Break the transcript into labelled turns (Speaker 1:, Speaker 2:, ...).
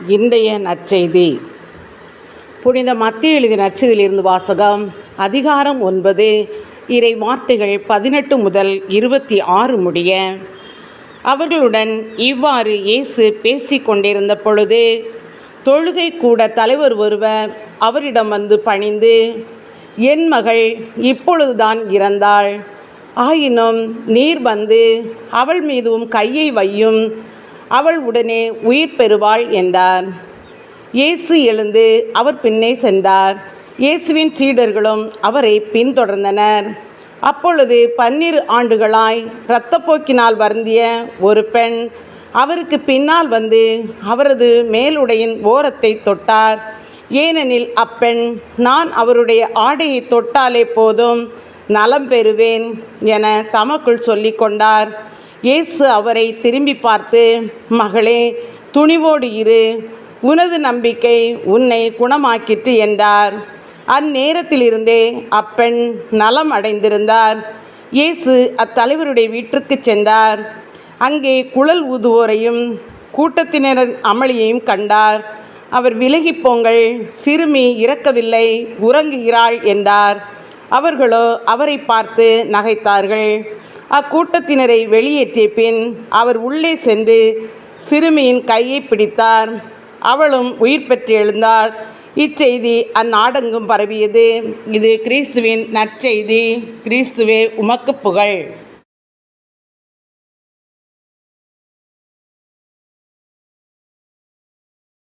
Speaker 1: இன்றைய நற்செய்தி புனித மத்தேயு எழுதிய நற்செய்தியிலிருந்து வாசகம். அதிகாரம் 9, இறை வார்த்தைகள் 18 முதல் 26 முடிய. அவர்களுடன் இவ்வாறு இயேசு பேசிக் கொண்டிருந்த பொழுது, தொழுகை கூட தலைவர் ஒருவர் அவரிடம் வந்து பணிந்து, என் மகள் இப்பொழுதுதான் இறந்தாள். ஆயினும் நீர் வந்து அவள் மீதும் கையை வையும், அவள் உடனே உயிர் பெறுவாள் என்றார். இயேசு எழுந்து அவர் பின்னே சென்றார். இயேசுவின் சீடர்களும் அவரை பின்தொடர்ந்தனர். அப்பொழுது 12 ஆண்டுகளாய் இரத்தப்போக்கினால் வருந்திய ஒரு பெண் அவருக்கு பின்னால் வந்து அவரது மேலுடையின் ஓரத்தை தொட்டார். ஏனெனில் அப்பெண், நான் அவருடைய ஆடையை தொட்டாலே போதும், நலம் பெறுவேன் என தமக்குள் சொல்லி கொண்டார். இயேசு அவரை திரும்பி பார்த்து, மகளே, துணிவோடு இரு, உனது நம்பிக்கை உன்னை குணமாக்கிற்று என்றார். அந்நேரத்திலிருந்தே அப்பெண் நலம் அடைந்திருந்தார். இயேசு அத்தலைவருடைய வீட்டிற்கு சென்றார். அங்கே குழல் ஊதுவோரையும் கூட்டத்தினரின் அமளியையும் கண்டார். அவர், விலகிப் போங்கள், சிறுமி இறக்கவில்லை, உறங்குகிறாள் என்றார். அவர்களோ அவரை பார்த்து நகைத்தார்கள். அக்கூட்டத்தினரை வெளியேற்றிய பின் அவர் உள்ளே சென்று சிறுமியின் கையை பிடித்தார். அவளும் உயிர் பெற்று எழுந்தாள். இச்செய்தி அந்நாடெங்கும் பரவியது. இது கிறிஸ்துவின் நற்செய்தி. கிறிஸ்துவே, உமக்கு புகழ்.